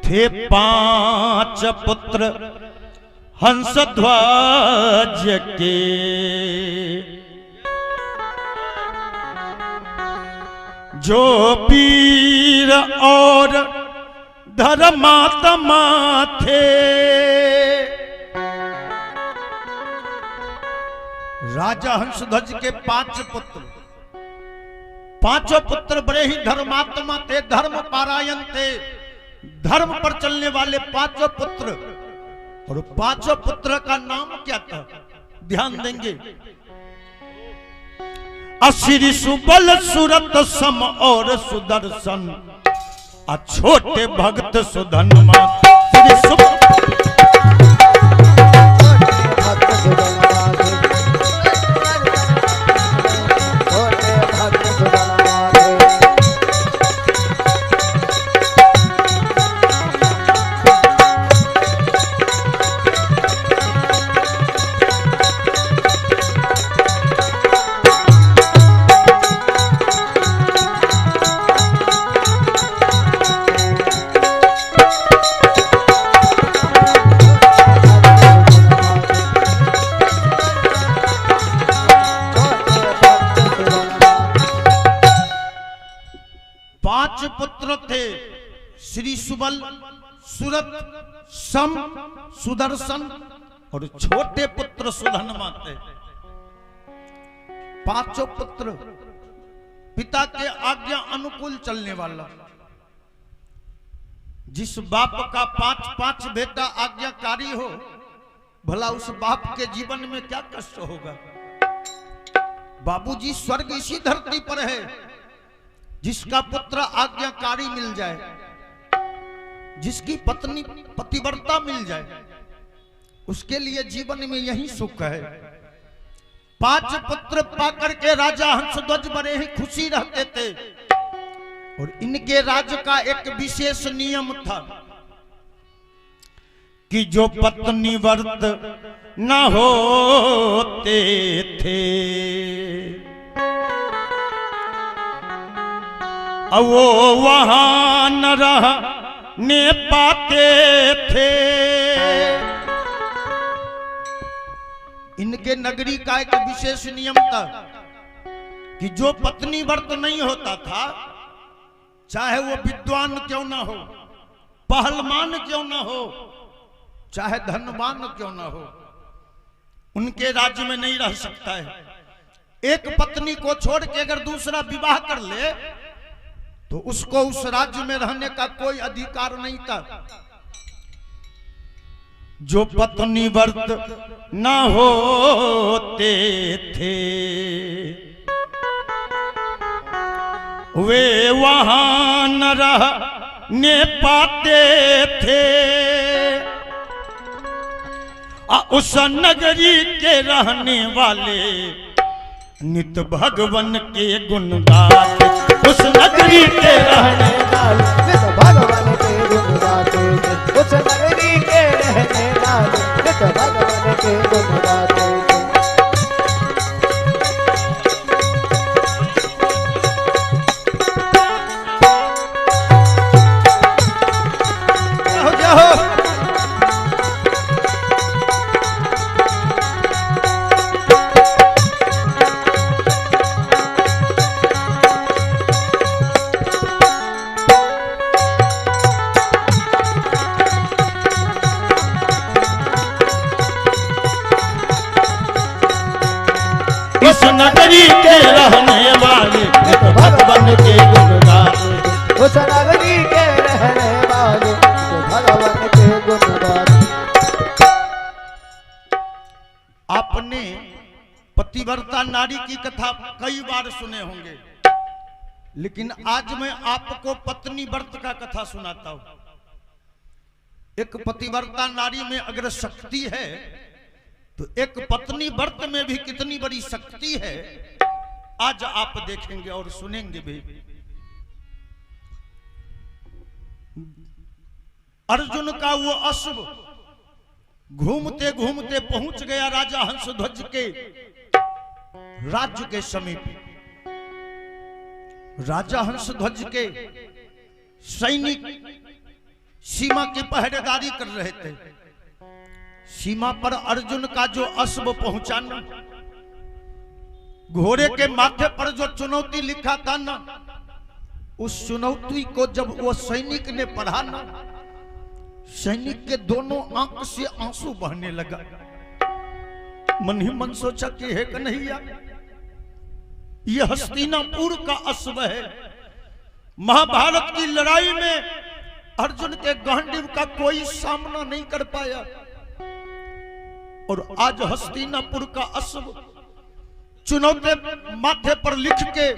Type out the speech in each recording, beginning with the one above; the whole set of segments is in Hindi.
थे 5 पुत्र हंसध्वज के, जो वीर और धर्मात्मा थे। राजा हंसध्वज के 5 पुत्र, 5 पुत्र बड़े ही धर्मात्मा थे, धर्म पारायण थे, धर्म पर चलने वाले 5 पुत्र। और 5 पुत्र का नाम क्या था, ध्यान देंगे। असिरी सुबल सुरत सम और सुदर्शन, आ छोटे भक्त सुधनमा। पुत्र थे, श्री सुबल, सुरत, सम, सुदर्शन और छोटे पुत्र सुधनमा थे। 5 पुत्र, पिता के आज्ञा अनुकूल चलने वाला। जिस बाप का 5 बेटा आज्ञाकारी हो, भला उस बाप के जीवन में क्या कष्ट होगा। बाबूजी स्वर्ग इसी धरती पर है। जिसका पुत्र आज्ञाकारी मिल जाए, जिसकी पत्नी पतिव्रता मिल जाए, उसके लिए जीवन में यही सुख है। 5 पुत्र पाकर के राजा हंसध्वज बड़े ही खुशी रहते थे। और इनके राज्य का एक विशेष नियम था कि जो पत्नी व्रत न होते थे, वो वहां न रहने पाते थे। इनके नगरी का एक विशेष नियम था कि जो पत्नी व्रत नहीं होता था, चाहे वो विद्वान क्यों ना हो, पहलवान क्यों ना हो, चाहे धनवान क्यों ना हो, उनके राज्य में नहीं रह सकता है। एक पत्नी को छोड़ के अगर दूसरा विवाह कर ले तो उसको उस राज्य में रहने का कोई अधिकार नहीं था। जो पत्नी व्रत न होते थे, वे वहां न रहने पाते थे। उस नगरी के रहने वाले नित भगवान के गुण गाते। उस नगरी के रहने वाले नित भगवान के गुण गाते। उस नगरी के रहने वाले नित भगवान के गुण गाते। इस नगरी के रहने वाले नित भगवान के गुण गाते। उस नगरी के रहने वाले नित भगवान के गुण गाते। आपने पतिव्रता नारी की कथा कई बार सुने होंगे, लेकिन आज मैं आपको पत्नी व्रत का कथा सुनाता हूं। एक पतिव्रता नारी में अगर शक्ति है तो एक पत्नी व्रत में भी कितनी बड़ी शक्ति है, आज आप देखेंगे और सुनेंगे भी। अर्जुन का वो अश्व घूमते घूमते पहुंच गया राजा हंसध्वज के राज्य के समीप। राजा हंसध्वज के सैनिक सीमा की पहरेदारी कर रहे थे। सीमा पर अर्जुन का जो अश्व पहुंचाना, घोड़े के माथे पर जो चुनौती लिखा था ना, उस चुनौती को जब वो सैनिक ने पढ़ा ना, सैनिक के दोनों आंख से आंसू बहने लगा। मन ही मन सोचा कि हे कन्हैया, ये हस्तिनापुर का अश्व है। महाभारत की लड़ाई में अर्जुन के गांडीव का कोई सामना नहीं कर पाया, और आज हस्तिनापुर का अश्व चुनौती माथे पर लिख के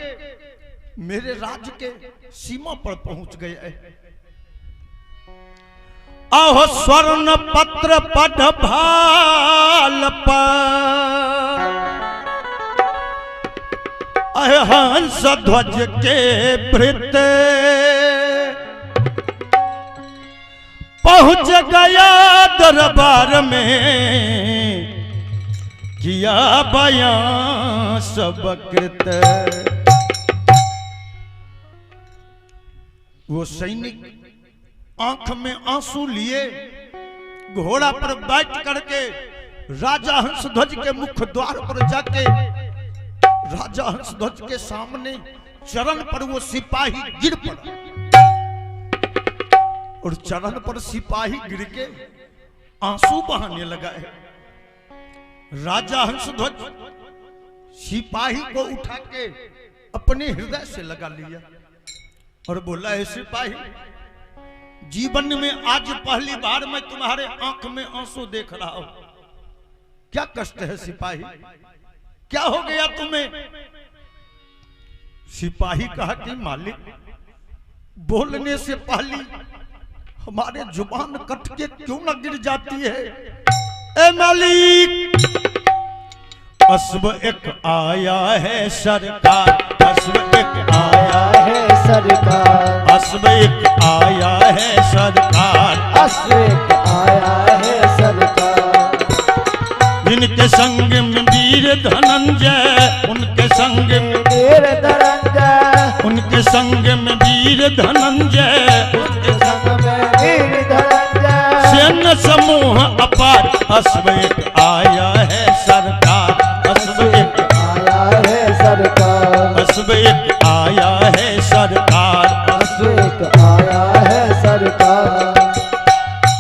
मेरे राज्य के सीमा पर पहुंच गया है। आहो स्वर्ण पत्र पढ़ भाल पर, हंस ध्वज के भृत पहुंच गया दरबार में, किया बयां सब कृत। वो सैनिक आंख में आंसू लिए घोड़ा पर बैठ करके राजा हंसध्वज के मुख द्वार पर जाके राजा हंसध्वज के सामने चरण पर वो सिपाही गिर पड़ा, और चरण पर सिपाही गिर के आंसू बहाने लगा है। राजा हंसध्वज सिपाही को उठा के अपने हृदय से लगा लिया और बोला, है सिपाही, जीवन में आज पहली बार मैं तुम्हारे आंख में आंसू देख रहा हूं। क्या कष्ट है सिपाही, क्या हो गया तुम्हें? सिपाही कहा कि मालिक, बोलने से पहले हमारे जुबान कट के क्यों न गिर जाती है। ए मालिक, अश्व एक आया है सरकार, अश्व एक आया है सरकार, अश्व एक आया है सरकार, अश्व एक आया है सरकार। जिनके संग में वीर धनंजय, उनके संग में वीर धनंजय, उनके संग में वीर धनंजय, उनके संग में वीर धनंजय। सेना समूह अपार, अश्व एक आया है सरकार, अश्व एक आया है सरकार, अश्व एक आया है सरकार, अश्व एक आया है सरकार।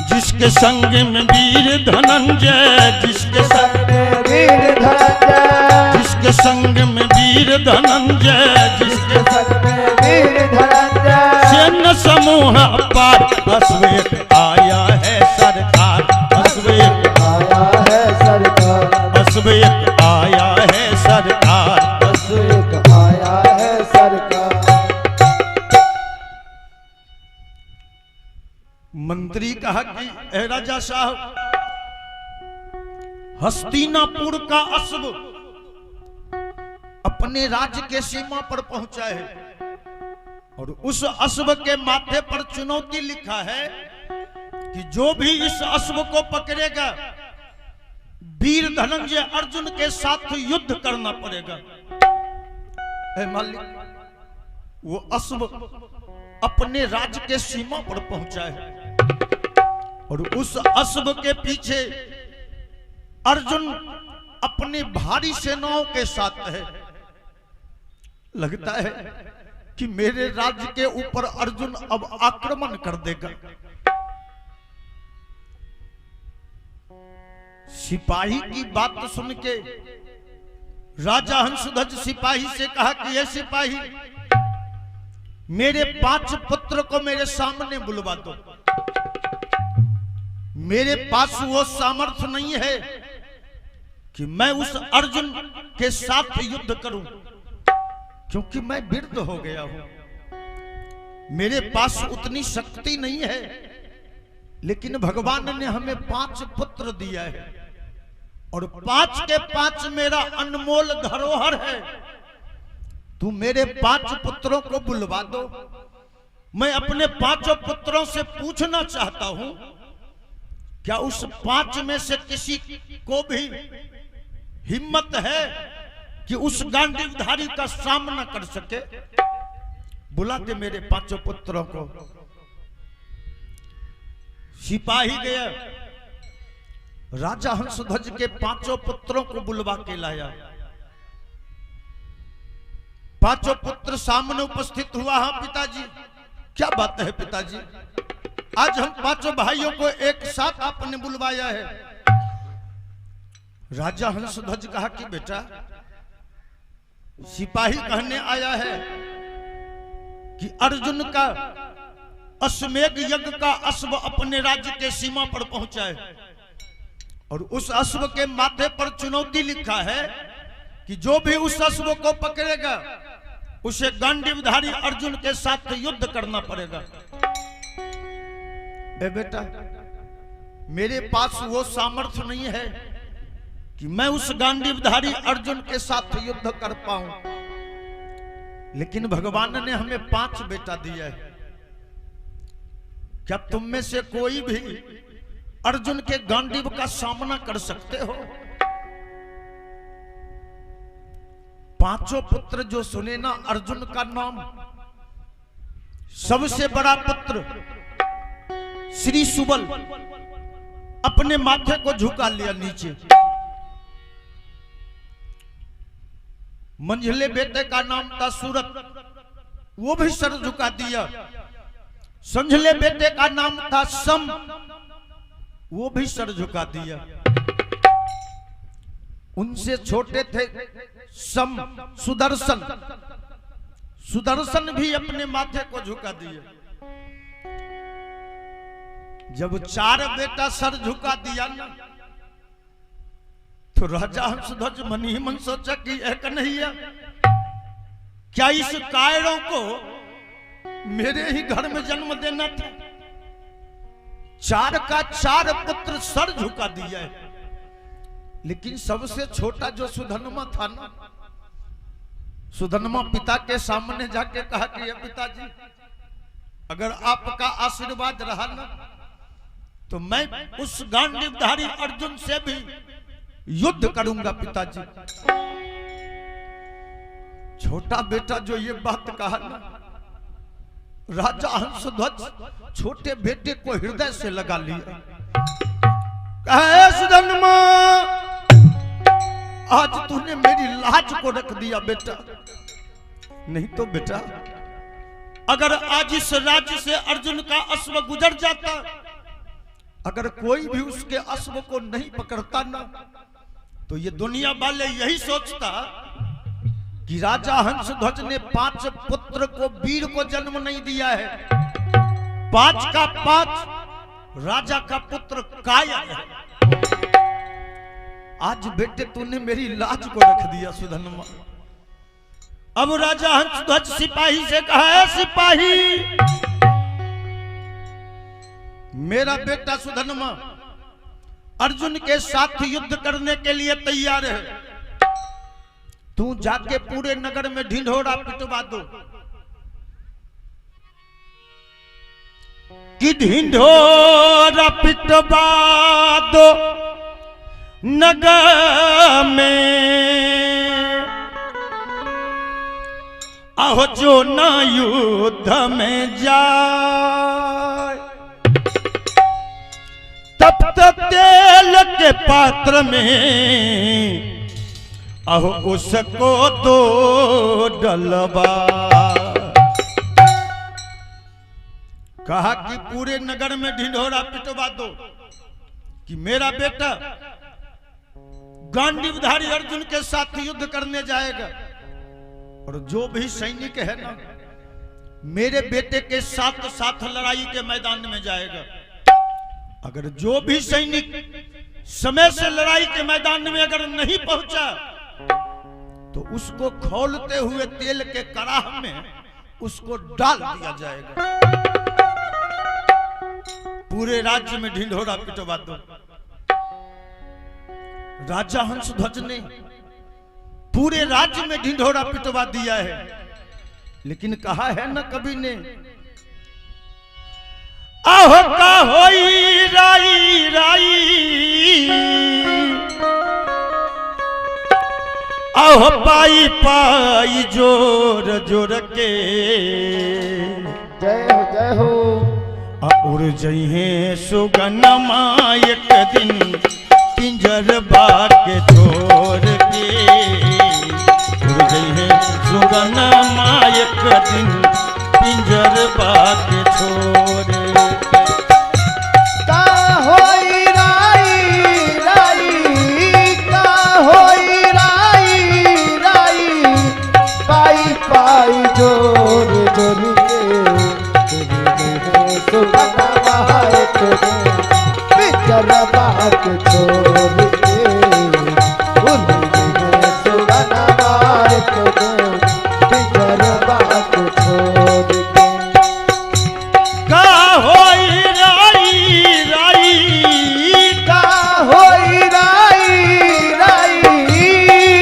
जिसके संग में वीर धनंजय, जिसके संग में वीर धनंजय, जिसके संग में वीर धनंजय, जिसके संग में वीर धनंजय। सेना समूह अपार, अश्व एक आया है सरकार, अश्व एक आया है सरकार, अश्व एक आया है सरकार, अश्व एक आया है सरकार। मंत्री कहा कि ए राजा साहब, हस्तिनापुर का अश्व अपने राज्य के सीमा पर पहुंचा है, और उस अश्व के माथे पर चुनौती लिखा है कि जो भी इस अश्व को पकड़ेगा, वीर धनंजय अर्जुन के साथ युद्ध करना पड़ेगा। ए मालिक, वो अश्व अपने राज्य के सीमा पर पहुंचा है, और उस अश्व के पीछे अर्जुन अपनी भारी सेनाओं के साथ है। लगता है कि मेरे राज्य के ऊपर अर्जुन अब आक्रमण कर देगा। सिपाही की बात सुन के राजा हंसध्वज सिपाही से कहा कि ये सिपाही, मेरे 5 पुत्र को मेरे सामने बुलवा दो। मेरे पास वो सामर्थ्य नहीं है कि मैं उस अर्जुन के साथ युद्ध करूं, क्योंकि मैं वृद्ध हो गया हूं। मेरे पास उतनी शक्ति नहीं है, लेकिन भगवान ने हमें 5 पुत्र दिया है, और 5 के 5 मेरा अनमोल धरोहर है। तू मेरे 5 पुत्रों को बुलवा दो। मैं अपने 5 पुत्रों से पूछना चाहता हूं, क्या उस 5 में से किसी को भी हिम्मत है कि उस गांडीवधारी का सामना कर सके? बुला दे मेरे 5 पुत्रों को। सिपाही गया, राजा हंसध्वज के 5 पुत्रों को बुलवा के लाया। 5 पुत्र सामने उपस्थित हुआ। हाँ पिताजी, क्या बात है पिताजी, आज हम 5 भाइयों को एक साथ आपने बुलवाया है। राजा हंसध्वज कहा कि बेटा, सिपाही कहने आया है कि अर्जुन का अश्वमेध यज्ञ का अश्व अपने राज्य के सीमा पर पहुंचा है और उस अश्व के माथे पर चुनौती लिखा है कि जो भी उस अश्व को पकड़ेगा उसे गांडीवधारी अर्जुन के साथ युद्ध करना पड़ेगा। बेटा, मेरे पास वो सामर्थ्य नहीं है कि मैं उस गांडीवधारी अर्जुन के साथ युद्ध कर पाऊं, लेकिन भगवान ने हमें 5 बेटा दिया है। क्या तुम में से कोई भी अर्जुन के गांडीव का सामना कर सकते हो? 5 पुत्र जो सुने ना अर्जुन का नाम, सबसे बड़ा पुत्र श्री सुबल अपने माथे को झुका लिया नीचे। मंझले बेटे का नाम था सूरत, वो भी सर झुका दिया। संझले बेटे का नाम था सम, वो भी सर झुका दिया। उनसे छोटे थे सम सुदर्शन, सुदर्शन भी अपने माथे को झुका दिया। जब 4 बेटा सर झुका दिया ना, तो राजा हंसध्वज मन ही मन सोचा कि एक नहीं है, क्या इस कायरों को मेरे ही घर में जन्म देना था? 4 का 4 पुत्र सर झुका दिया है, लेकिन सबसे छोटा जो सुधनमा था ना, सुधनमा पिता के सामने जाके कहा कि पिताजी, अगर आपका आशीर्वाद रहा ना तो मैं उस गांडीवधारी अर्जुन से भी युद्ध करूंगा पिताजी। छोटा बेटा जो ये बात कहा ना, राजा हंसध्वज छोटे बेटे को हृदय से लगा लिया। कहे सुधनमा, आज तूने मेरी लाज को रख दिया बेटा, नहीं तो बेटा अगर आज इस राज्य से अर्जुन का अश्व गुजर जाता, अगर कोई भी उसके अश्व को नहीं पकड़ता ना, तो ये दुनिया वाले यही सोचता कि राजा हंसध्वज ने 5 पुत्र को, वीर को जन्म नहीं दिया है, 5 का 5 राजा का पुत्र काया है। आज बेटे तूने मेरी लाज को रख दिया सुधनमा। अब राजा हंसध्वज सिपाही से कहा, सिपाही, मेरा बेटा सुधनमा अर्जुन के साथ युद्ध करने के लिए तैयार है, तू जाके पूरे नगर में ढिंढोरा पिटवा दो कि ढिंढोरा पिटवा दो नगर में, आहो जो ना युद्ध में जाए, तब तक तेल के पात्र में आहो उसको दो डलवा। कहा कि पूरे नगर में ढिंढोरा पिटवा दो कि मेरा बेटा गांडीवधारी अर्जुन के साथ युद्ध करने जाएगा, और जो भी सैनिक है ना मेरे बेटे के साथ साथ लड़ाई के मैदान में जाएगा। अगर जो भी सैनिक समय से लड़ाई के मैदान में अगर नहीं पहुंचा, तो उसको खौलते हुए तेल के कड़ाह में उसको डाल दिया जाएगा। पूरे राज्य में ढिंढोरा पिटवा दो। राजा हंसध्वज ने पूरे राज्य में ढिंढोरा पिटवा दिया है, लेकिन कहा है न कवि ने, आहो का होई राई राई, आहो पाई पाई जोर जोर के, जय हो उड़ जइहे सुगनमा एक दिन पिंजरबा के छोड़ के, उड़ जइहे सुगनमा एक दिन पिंजरबा के छोड़ के। का होई राई राई, का होई राई राई, पाई पाई जोर जोर के सुगनमा एक दिन पिंजरबा के छोड़ के, सुगनमा एक दिन पिंजरबा के छोड़ के। का होई राई राई, का होई राई राई,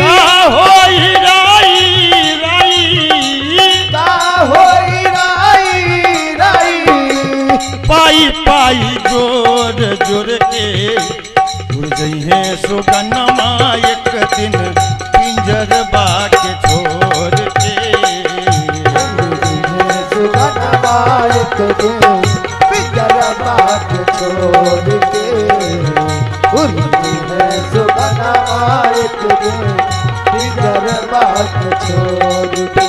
का होई राई राई, का होई राई राई, पाई पाई जोर जोर के, उड़ जइहे सुगनमा एक दिन पिंजरबा के छोड़ के। सुगनमा एक दिन पिंजरबा के छोड़ के, सुगनमा एक दिन पिंजरबा के छोड़ के।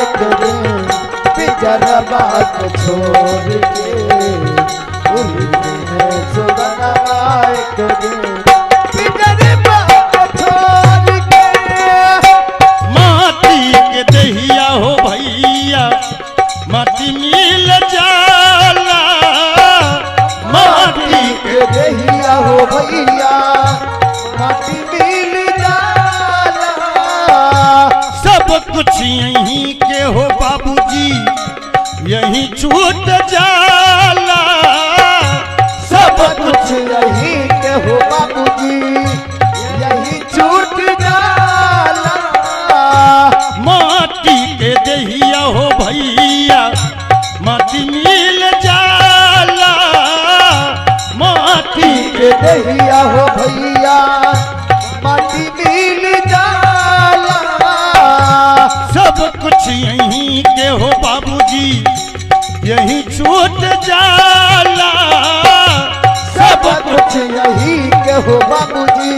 एक दिन पिंजरबा के छोड़ के, सुगनमा एक दिन पिंजरबा के छोड़ के। माटी के दहिया हो भैया माटी मिल जाला, माटी के दहिया हो भैया माटी मिल जाला, सब कुछ यहीं के हो बाबूजी यहीं छूट जाला, सब कुछ यहीं के हो बाबूजी यहीं छूट जाला। माटी के दहिया हो भैया माटी मिल जाला, माटी के दहिया हो भैया माटी मिल जाला, सब कुछ यहीं के हो बाबूजी यहीं छूट जाला, सब कुछ यहीं के हो बाबूजी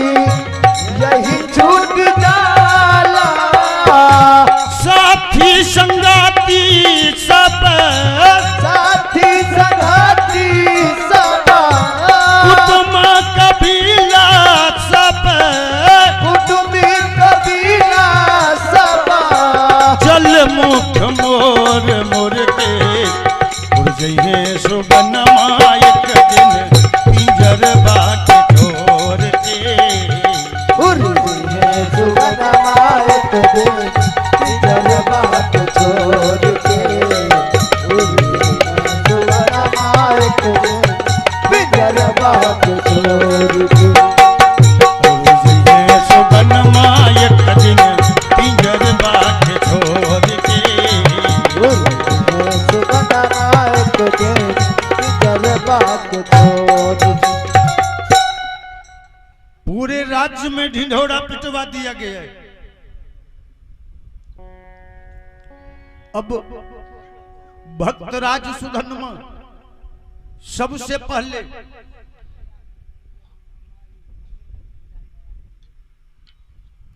यहीं छूट जाला। साथी संगाती सब, साथी संगाती सब, कुटुंब कबीला सब, कुटुंबी कबीला सब, चल मुख मोर मोर के, उड़ जइहे सुगनमा एक दिन पिंजरबा के छोड़ के। सुगनमा एक दिन पिंजरबा के छोड़ के, सुगनमा एक दिन पिंजरबा के छोड़ के। उड़ जइहे सुगनमा एक दिन पिंजरबा के छोड़ के। सुगनमा एक दिन पिंजरबा के छोड़ के। पूरे राज्य में ढिंढोरा पिटवा दिया गया है। अब भक्तराज सुधन्मा सबसे पहले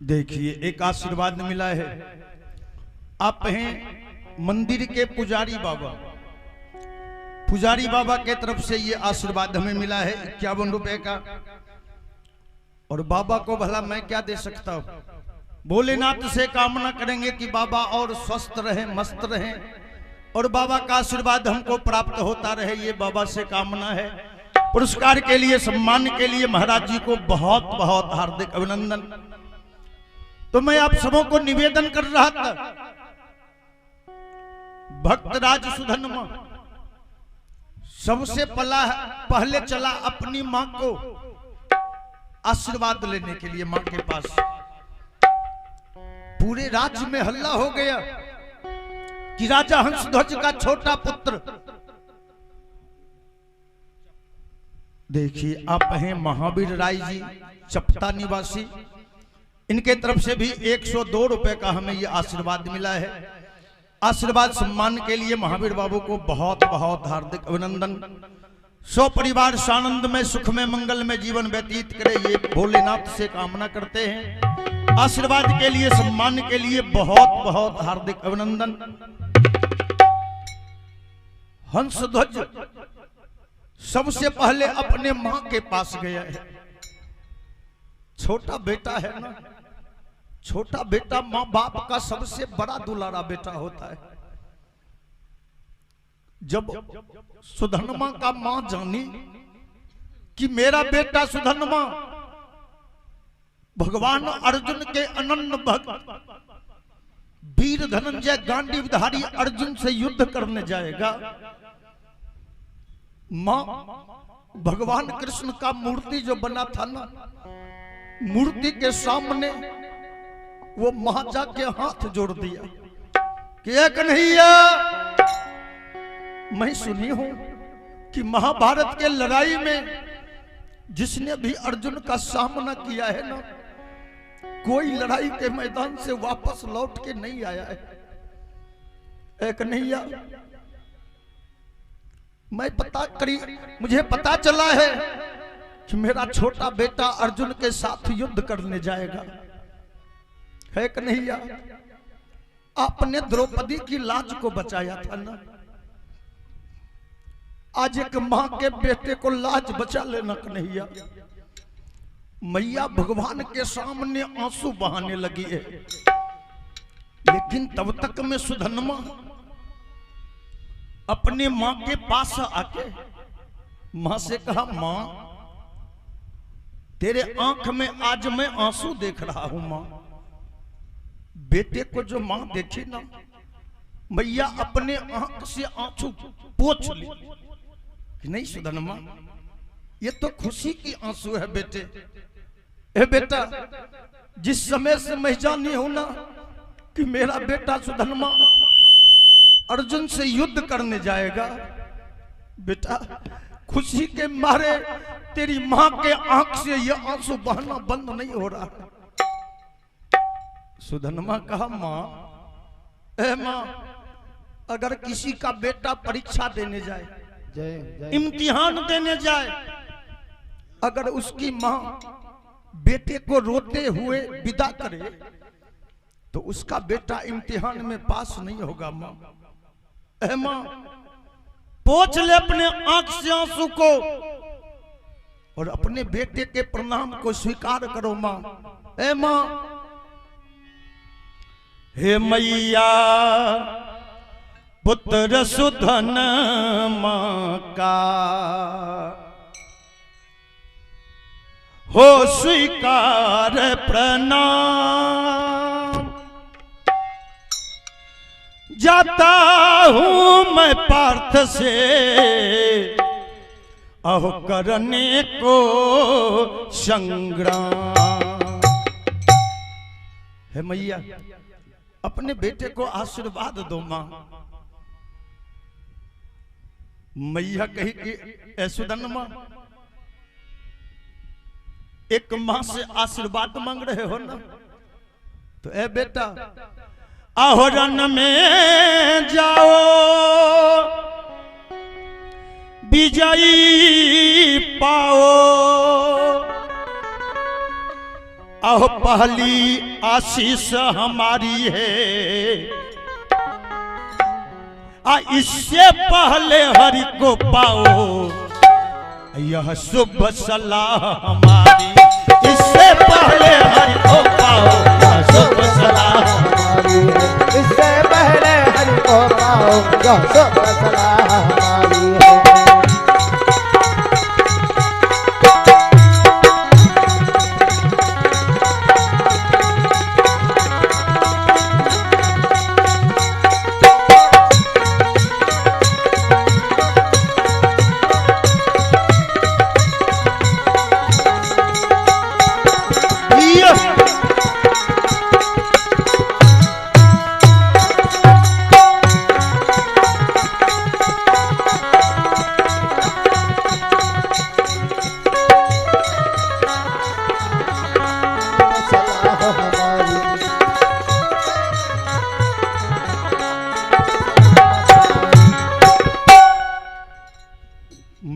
देखिए एक आशीर्वाद मिला है। आप हैं मंदिर के पुजारी बाबा, पुजारी बाबा के तरफ से ये आशीर्वाद हमें मिला है 51 रुपए का। और बाबा को भला मैं क्या दे सकता हूँ। भोलेनाथ से कामना करेंगे कि बाबा और स्वस्थ रहे, मस्त रहे और बाबा का आशीर्वाद हमको प्राप्त होता रहे, ये बाबा से कामना है। पुरस्कार के लिए, सम्मान के लिए महाराज जी को बहुत बहुत हार्दिक अभिनंदन। तो मैं आप सबों को निवेदन कर रहा था, भक्तराज सुधन्मा सबसे पहले चला अपनी मां को आशीर्वाद लेने के लिए मां के पास। पूरे राज्य में हल्ला हो गया कि राजा हंसध्वज का छोटा पुत्र, देखिए आप हैं महावीर राय जी चपटा निवासी, इनके तरफ से भी 102 रुपए का हमें ये आशीर्वाद मिला है। आशीर्वाद सम्मान के लिए महावीर बाबू को बहुत बहुत हार्दिक अभिनंदन। सौ परिवार सानंद में सुख में मंगल में जीवन व्यतीत करे, ये भोलेनाथ से कामना करते हैं। आशीर्वाद के लिए सम्मान के लिए बहुत बहुत हार्दिक अभिनंदन। हंसध्वज सबसे पहले अपने मां के पास गया है। छोटा बेटा है ना, छोटा बेटा मां बाप का सबसे बड़ा दुलारा बेटा होता है। जब सुधन्मा का मां जानी कि मेरा बेटा सुधन्मा भगवान अर्जुन के अनन्य भक्त वीर धनंजय गांडीवधारी अर्जुन से युद्ध करने जाएगा, मां भगवान कृष्ण का मूर्ति जो बना था ना, मूर्ति के सामने वो महाजा के हाथ जोड़ दिया कि कन्हैया, मैं सुनी हूं कि महाभारत के लड़ाई में जिसने भी अर्जुन का सामना किया है ना, कोई लड़ाई के मैदान से वापस लौट के नहीं आया है। कन्हैया, मैं मुझे पता चला है कि मेरा छोटा बेटा अर्जुन के साथ युद्ध करने जाएगा। है कन्हैया, आपने द्रौपदी की लाज को बचाया था ना, आज एक मां के बेटे को लाज बचा लेना कन्हैया। मैया भगवान के सामने आंसू बहाने लगी है, लेकिन तब तक में सुधन्मा अपने मां के पास आके मां से कहा, मां तेरे आंख में आज मैं आंसू देख रहा हूं। मां, बेटे को जो मां देखी ना, मैया अपने आंख से आंसू पोंछ ली कि नहीं सुधन्मा, ये तो खुशी की आंसू है बेटे। ए बेटा, जिस समय से मैं जानी हूं ना कि मेरा बेटा सुधन्मा अर्जुन से युद्ध करने जाएगा, बेटा खुशी के मारे तेरी मां के आंख से यह आंसू बहना बंद नहीं हो रहा है। सुधन्मा कहा, मां, ए मां, अगर किसी का बेटा परीक्षा देने जाए, इम्तिहान देने जाए, अगर उसकी मां बेटे को रोते हुए विदा करे तो उसका बेटा इम्तिहान में पास नहीं होगा। मां, ए मां, पोंछ ले अपने आंख से आंसू को और अपने बेटे के प्रणाम को स्वीकार करो। मां, ए मां, हे मैया पुत्र सुधन्मा का हो स्वीकार प्रणाम, जाता हूं मैं पार्थ से अहो करने को संग्राम। हे मैया, अपने बेटे को आशीर्वाद दो। मां, मैया कही कि ए सुधन्मा, एक मां से आशीर्वाद मांग रहे हो ना, तो ए बेटा आओ रण में जाओ, विजयी पाओ, आओ पहली आशीष हमारी है, इससे पहले हरि को पाओ, यह शुभ सलाह हमारी, इससे पहले हरि को पाओ, यह शुभ सलाह हमारी, इससे पहले हरि को पाओ, यह शुभ सलाह हमारी है।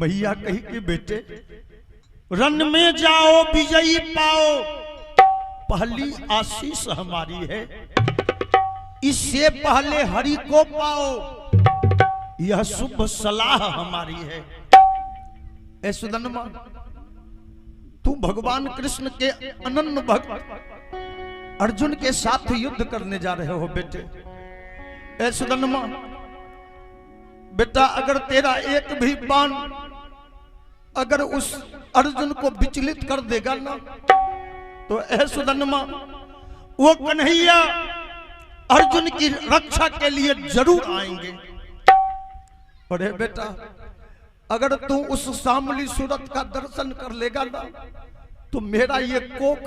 मैया कही कि बेटे रन में जाओ विजयी पाओ, पहली आशीष हमारी है, इससे पहले हरि को पाओ, यह शुभ सलाह हमारी है। ऐ सुदामा, तू भगवान कृष्ण के अनन्य भक्त अर्जुन के साथ युद्ध करने जा रहे हो बेटे। ऐ सुदामा, बेटा अगर तेरा एक भी बाण अगर उस अर्जुन को विचलित कर देगा ना, तो ऐ सुदामा वो कन्हैया अर्जुन की रक्षा के लिए जरूर आएंगे। अरे बेटा अगर तू उस शामली सूरत का दर्शन कर लेगा ना, तो मेरा ये कोख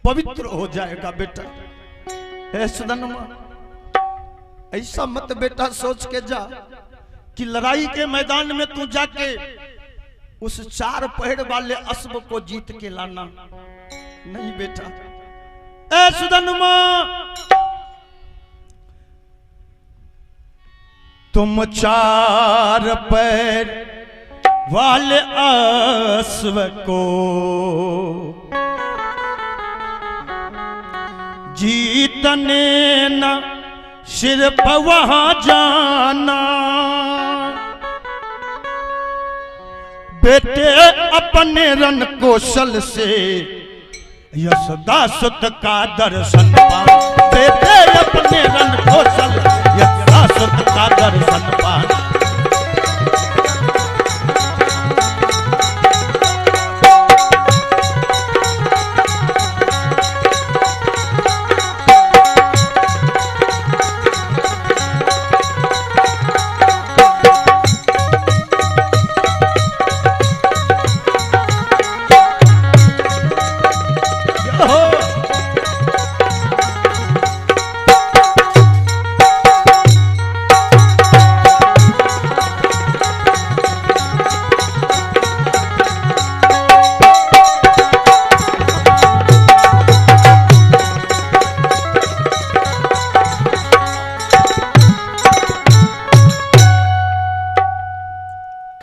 पवित्र हो जाएगा बेटा। ऐ सुदामा, ऐसा मत बेटा सोच के जा कि लड़ाई के मैदान में तू जाके उस 4 पैर वाले अश्व को जीत के लाना। नहीं बेटा। ऐ सुदामा, तुम 4 पैर वाले अश्व को जीतने न सिर्फ वहां जाना, बेटे अपने रन कौशल से यशोदासुत का दर्शन पाना, बेटे अपने रन कौशल यशोदासुत का दर्शन पाना।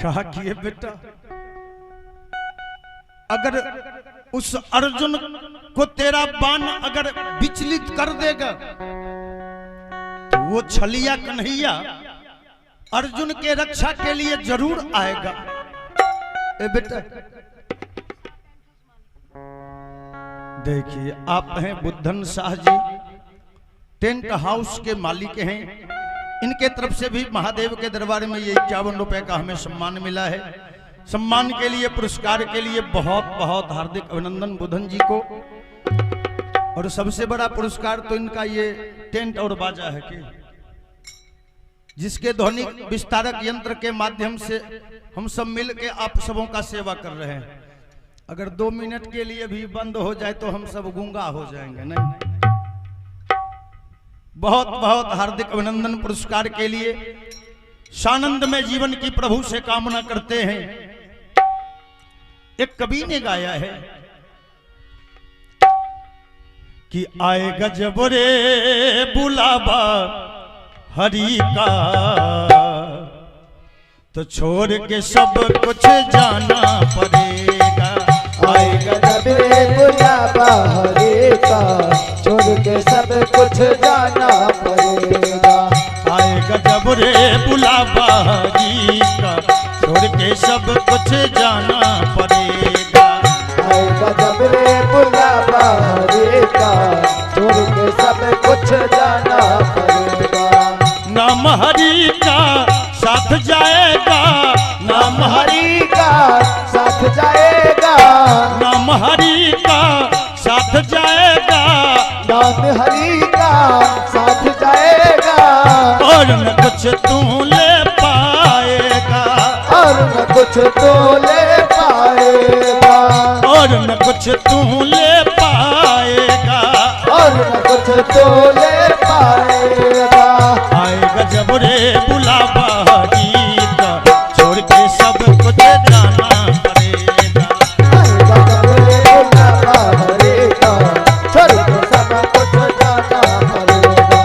कहा कि ये बेटा अगर उस अर्जुन को तेरा बाण अगर विचलित कर देगा, तो वो छलिया कन्हैया अर्जुन के रक्षा के लिए जरूर आएगा। ए बेटा देखिए, आप हैं बुद्धन शाह जी, टेंट हाउस के मालिक हैं। इनके तरफ से भी महादेव के दरबार में ये 51 रुपए का हमें सम्मान मिला है। सम्मान के लिए, पुरस्कार के लिए बहुत बहुत हार्दिक अभिनंदन बुद्धन जी को। और सबसे बड़ा पुरस्कार तो इनका ये टेंट और बाजा है कि जिसके ध्वनि विस्तारक यंत्र के माध्यम से हम सब मिल के आप सबों का सेवा कर रहे हैं। अगर 2 मिनट के लिए भी बंद हो जाए तो हम सब गूंगा हो जाएंगे। नहीं, बहुत बहुत हार्दिक अभिनंदन पुरस्कार के लिए। सानंद में जीवन की प्रभु से कामना करते हैं। एक कवि ने गाया है कि आएगा जब रे बुलावा हरि का, तो छोड़ के सब कुछ जाना पड़ेगा। आएगा जब रे बुलावा हरि का, छोड़ के सब कुछ जाना पड़ेगा। आएगा जब रे बुलावा हरि का, छोड़ के सब कुछ जाना पड़ेगा। आएगा जब रे बुलावा हरि का, छोड़ के सब कुछ जाना पड़ेगा। नाम हरि का साथ जाएगा, नाम हरि का साथ जाएगा, नाम हरि का साथ जाएगा, नाम हरि का साथ जाएगा। और न कुछ तू ले पाएगा, और न कुछ तो ले पाएगा, और न कुछ तू ले पाएगा, और न कुछ तो ले पाएगा। आएगा जब रे बुलावा हरि का, छोड़ के सब कुछ जाना पड़ेगा। आएगा जब रे बुलावा हरि का, छोड़ के सब कुछ जाना पड़ेगा।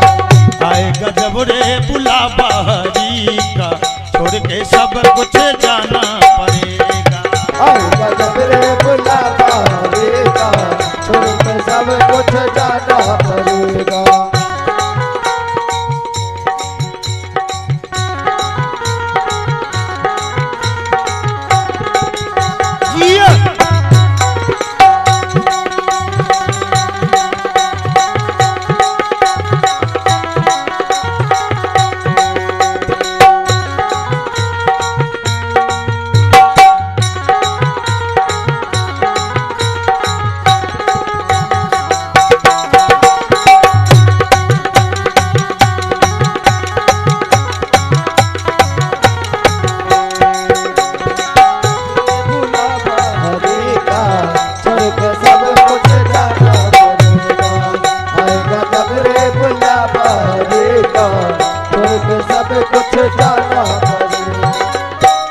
आएगा जब रे बुलावा हरि का, छोड़ के सब कुछ जाना पड़ेगा। सब कुछ जाना पड़ेगा।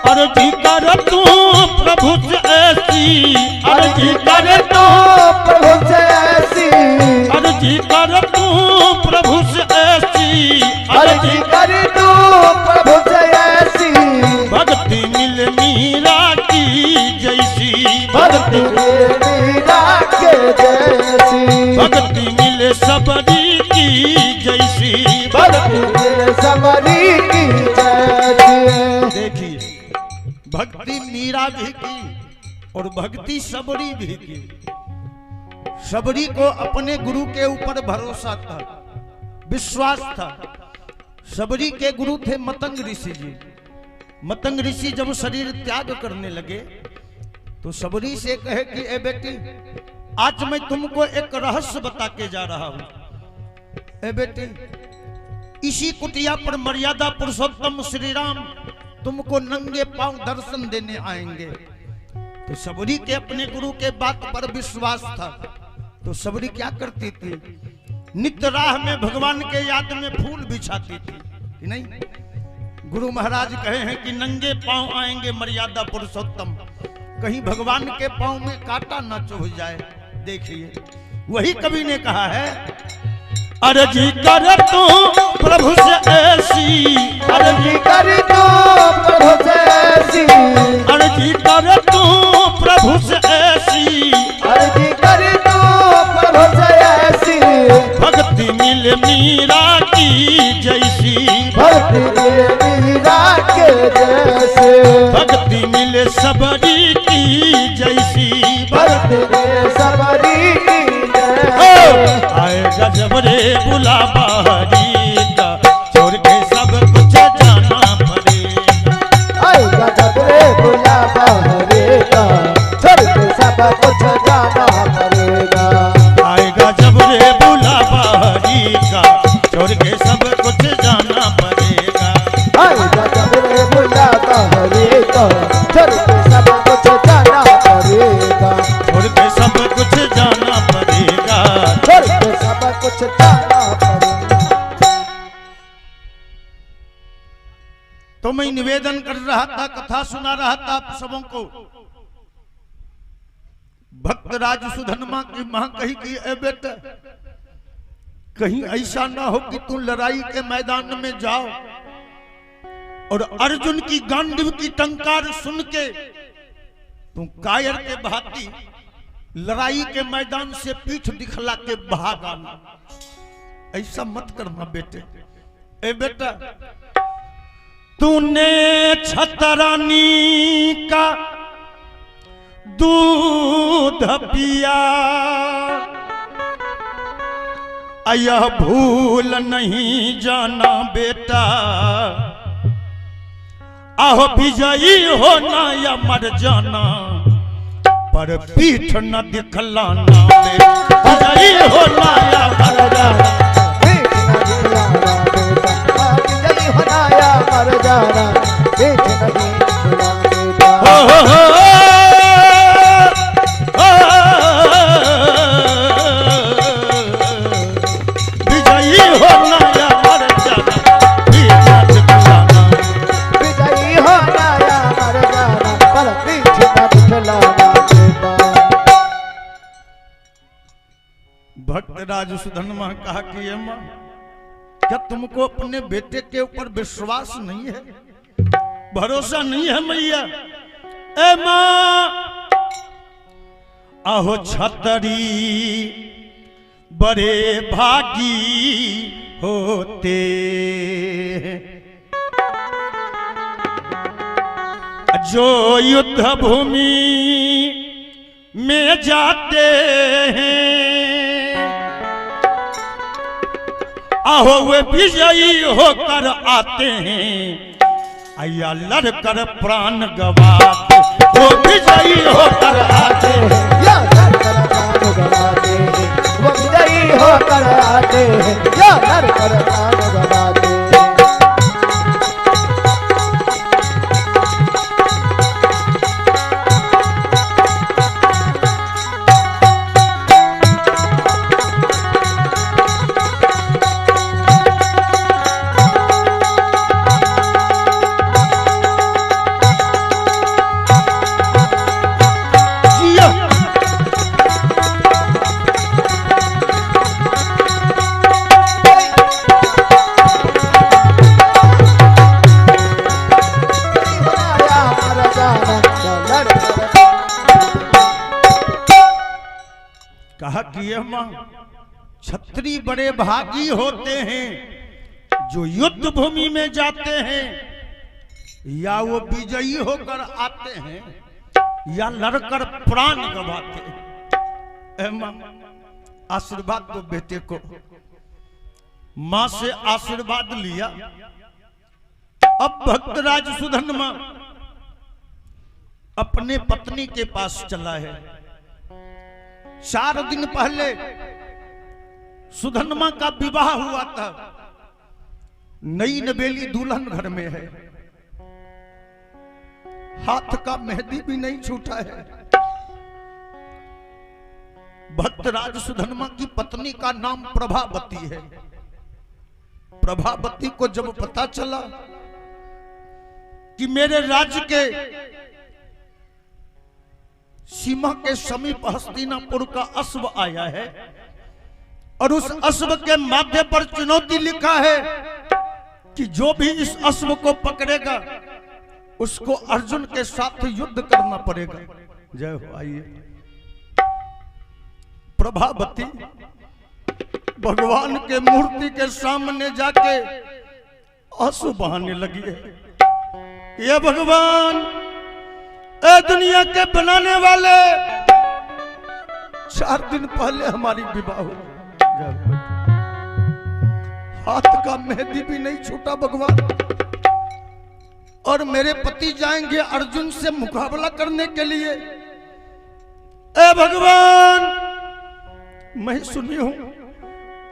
अर्जी कर तू प्रभु से ऐसी, अर्जी कर तू प्रभु से ऐसी, अर्जी कर तू प्रभु से ऐसी, अर्जी कर तू प्रभु से ऐसी, भक्ति मिल मीरा की जैसी, भक्ति मीरा के जैसी, भक्ति मिले सबरी की जैसी, भक्ति मिले सबरी की जैसी। देखिए भक्ति मीरा भी की और भक्ति सबरी भी की। सबरी को अपने गुरु के ऊपर भरोसा था, विश्वास था। सबरी के गुरु थे मतंग ऋषि जी। मतंग ऋषि जब शरीर त्याग करने लगे तो सबरी से कहे कि ए बेटी, आज मैं तुमको एक रहस्य बता के जा रहा हूं। ए बेटी, इसी कुटिया पर मर्यादा पुरुषोत्तम श्री राम तुमको नंगे पांव दर्शन देने आएंगे। तो सबरी के अपने गुरु के बात पर विश्वास था। तो सबरी क्या करती थी? नित्य राह में भगवान के याद में फूल बिछाती थी कि नहीं? गुरु महाराज कहे हैं कि नंगे पांव आएंगे मर्यादा पुरुषोत्तम, कहीं भगवान के पांव में कांटा न चुभ जाए। देखिए वही कवि ने कहा है, अर्जी कर तू प्रभु से ऐसी, अर्जी कर तू प्रभु से ऐसी, अर्जी कर तू प्रभु से ऐसी, अर्जी कर तू प्रभु से ऐसी, भक्ति मिल मीरा की जैसी, भक्ति मिले मीरा के जैसे, भक्ति मिले सबरी की जैसी, भक्ति मिले सबरी की जैसे। आएगा जब रे बुलावा हरी का, छोड़ के सब कुछ जाना पड़ेगा। आएगा जब रे बुलावा हरी का, छोड़ के सब कुछ जाना पड़ेगा। आएगा जब रे बुलावा हरी का, छोड़ के सब कुछ जाना पड़ेगा। आएगा जब रे बुलावा हरी का, छोड़ के सब कुछ जाना पड़ेगा। छोड़ के सब कुछ जाना पड़ेगा। छोड़ के सब कुछ जाना पड़ेगा। तो मैं निवेदन कर रहा था, कथा सुना रहा था आप सबों को। भक्त राज सुधनमा की मां कही कि ए बेटा, कहीं ऐसा ना हो कि तू लड़ाई के मैदान में जाओ और अर्जुन की गांडीव की टंकार सुन के तू कायर के भांति लड़ाई के मैदान से पीठ दिखला के भाग आना। ऐसा मत करना बेटे। ए बेटा, तूने छतरानी का दूध पिया, यह भूल नहीं जाना बेटा। आहो विजयी होना या मर जाना, पर पीठ न दिखलाना बेटा। विजयी होना या मर जाना, पीठ न दिखलाना बेटा। विजयी होना या मर जाना, पीठ न दिखलाना बेटा। विजयी होना या मर जाना, पीठ न दिखलाना। विजयी होना या मर जाना, पर पीठ न दिखलाना बेटा। भक्त राज सुधनमा कहा कि ये मां, क्या तुमको अपने बेटे के ऊपर विश्वास नहीं है, भरोसा नहीं है मैया? ए मां, आहो छतरी बड़े भागी होते हैं जो युद्ध भूमि में जाते हैं। आहो वे विजयी होकर आते हैं या लड़कर प्राण गवाते, वो विजयी होकर आते हैं या लड़कर प्राण गवाते हैं, वो विजयी होकर आते हैं या लड़कर प्राण गवाते हैं। कहा कि ये मां क्षत्रिय बड़े भागी होते हैं जो युद्ध भूमि में जाते हैं या वो विजयी होकर आते हैं या लड़कर प्राण गवाते हैं। मां आशीर्वाद दो बेटे को। मां से आशीर्वाद लिया। अब भक्तराज सुधन्मा अपने पत्नी के पास चला है। 4 दिन पहले सुधन्मा का विवाह हुआ था। नई नवेली दुल्हन घर में है। हाथ का मेहंदी भी नहीं छूटा है। भक्तराज सुधन्मा की पत्नी का नाम प्रभावती है। प्रभावती को जब पता चला कि मेरे राज्य के सीमा के समीप हस्तिनापुर का अश्व आया है और उस अश्व के माथे पर चुनौती लिखा है कि जो भी इस अश्व को पकड़ेगा उसको अर्जुन के साथ युद्ध करना पड़ेगा। जय हो। आइए प्रभावती भगवान के मूर्ति के सामने जाके आंसू बहाने लगी है। ये भगवान, ए दुनिया के बनाने वाले, 4 दिन पहले हमारी विवाह हुई। हाथ का मेहंदी भी नहीं छूटा भगवान, और मेरे पति जाएंगे अर्जुन से मुकाबला करने के लिए। ए भगवान, मैं सुनी हूं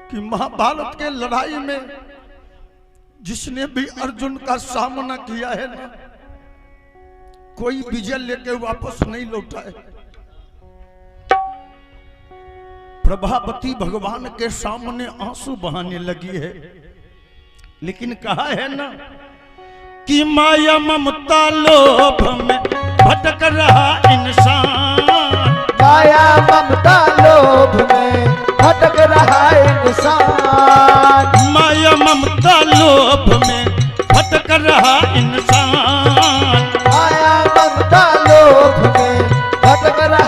कि महाभारत के लड़ाई में जिसने भी अर्जुन का सामना किया है ना, कोई विजय लेके वापस नहीं लौटा है। प्रभावती भगवान के सामने आंसू बहाने लगी है, लेकिन कहा है ना कि माया ममता लोभ में भटक रहा इंसान। माया ममता लोभ में भटक रहा इंसान। माया ममता लोभ में भटक रहा इंसान। माया ममता लोभ में भटक रहा।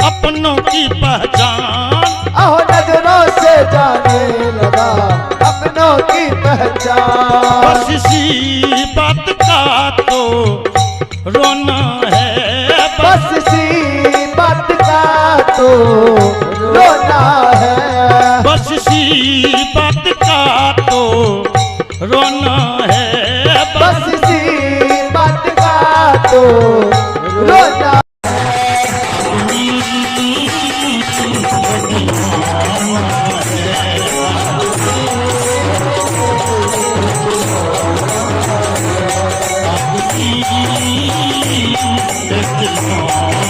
अपनों की पहचान, आहो नजरों से जाने लगा अपनों की पहचान। बस इसी बात का तो रोना है। बस इसी बात का तो रोना है। बस इसी बात का तो रोना है। बस इसी बात का तो रोना। This is